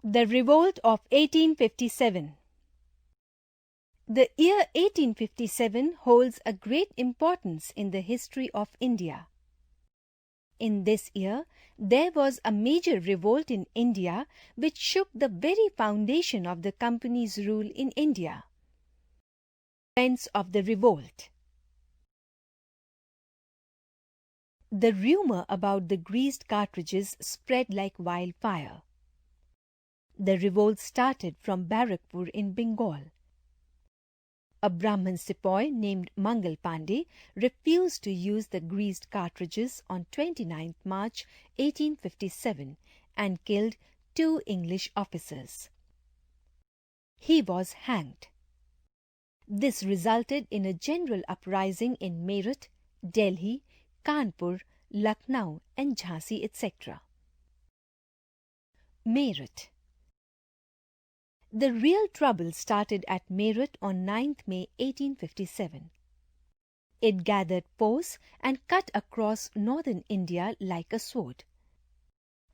The Revolt of 1857. The year 1857 holds a great importance in the history of India. In this year, there was a major revolt in India which shook the very foundation of the company's rule in India. Events of the revolt. The rumor about the greased cartridges spread like wildfire. The revolt started from Barakpur in Bengal. A Brahmin sepoy named Mangal Pandey refused to use the greased cartridges on 29 March 1857 and killed 2 English officers. He was hanged. This resulted in a general uprising in Meerut, Delhi, Kanpur, Lucknow and Jhansi, etc. Meerut. The real trouble started at Meerut on 9th May 1857. It gathered force and cut across northern India like a sword.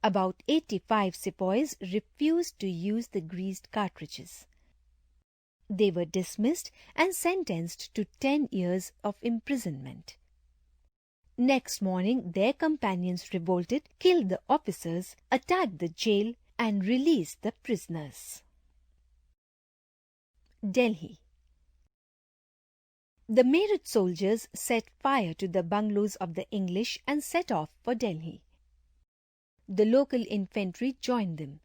About 85 sepoys refused to use the greased cartridges. They were dismissed and sentenced to 10 years of imprisonment. Next morning, their companions revolted, killed the officers, attacked the jail, and released the prisoners. Delhi. The Meerut soldiers set fire to the bungalows of the English and set off for Delhi. The local infantry joined them.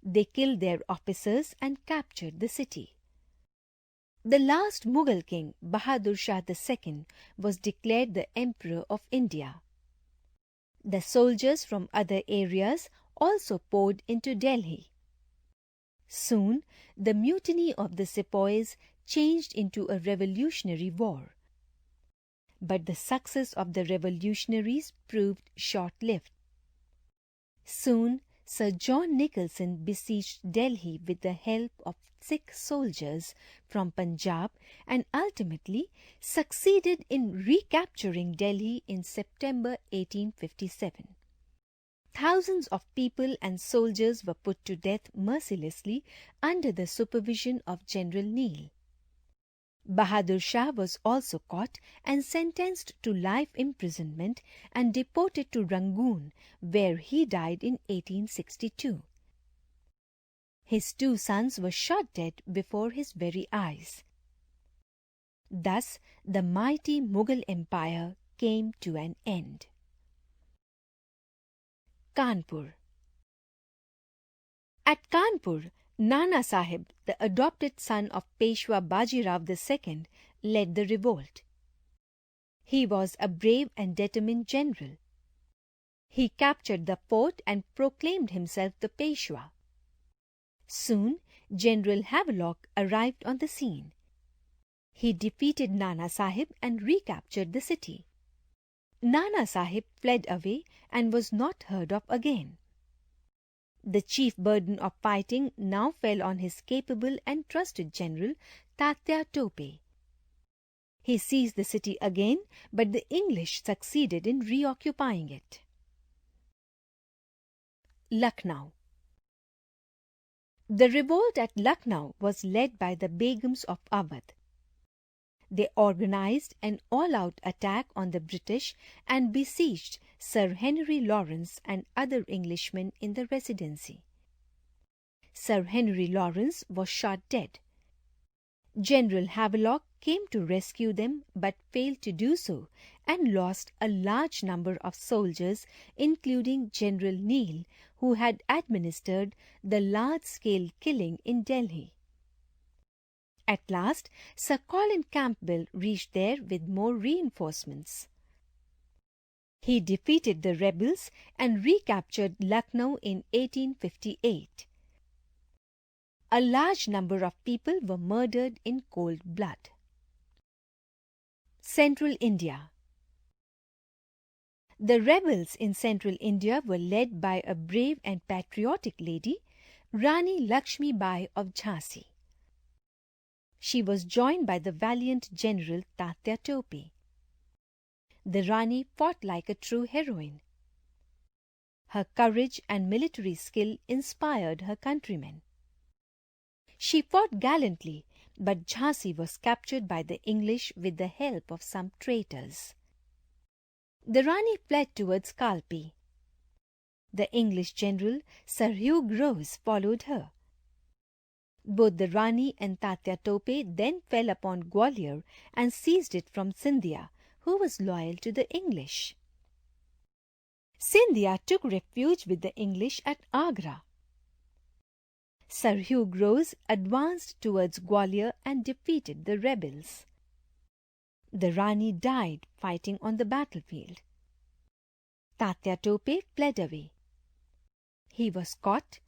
They killed their officers and captured the city. The last Mughal king, Bahadur Shah II, was declared the Emperor of India. The soldiers from other areas also poured into Delhi. Soon, the mutiny of the sepoys changed into a revolutionary war. But the success of the revolutionaries proved short-lived. Soon, Sir John Nicholson besieged Delhi with the help of 6 soldiers from Punjab and ultimately succeeded in recapturing Delhi in September 1857. Thousands of people and soldiers were put to death mercilessly under the supervision of General Neil. Bahadur Shah was also caught and sentenced to life imprisonment and deported to Rangoon, where he died in 1862. His 2 sons were shot dead before his very eyes. Thus, the mighty Mughal Empire came to an end. Kanpur. At Kanpur, Nana Sahib, the adopted son of Peshwa Bajirao II, led the revolt. He was a brave and determined general. He captured the fort and proclaimed himself the Peshwa. Soon, General Havelock arrived on the scene. He defeated Nana Sahib and recaptured the city. Nana Sahib fled away and was not heard of again. The chief burden of fighting now fell on his capable and trusted general, Tatya Tope. He seized the city again, but the English succeeded in reoccupying it. Lucknow. The revolt at Lucknow was led by the Begums of Awadh. They organized an all-out attack on the British and besieged Sir Henry Lawrence and other Englishmen in the Residency. Sir Henry Lawrence was shot dead. General Havelock came to rescue them but failed to do so and lost a large number of soldiers, including General Neil, who had administered the large-scale killing in Delhi. At last, Sir Colin Campbell reached there with more reinforcements. He defeated the rebels and recaptured Lucknow in 1858. A large number of people were murdered in cold blood. Central India. The rebels in Central India were led by a brave and patriotic lady, Rani Lakshmi Bai of Jhansi. She was joined by the valiant General Tatya Tope. The Rani fought like a true heroine. Her courage and military skill inspired her countrymen. She fought gallantly, but Jhansi was captured by the English with the help of some traitors. The Rani fled towards Kalpi. The English general Sir Hugh Grose followed her. Both the Rani and Tatya Tope then fell upon Gwalior and seized it from Scindia, who was loyal to the English. Scindia took refuge with the English at Agra. Sir Hugh Grose advanced towards Gwalior and defeated the rebels. The Rani died fighting on the battlefield. Tatya Tope fled away. He was caught,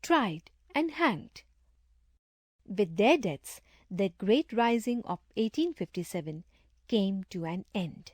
tried and hanged. With their deaths, the great rising of 1857 came to an end.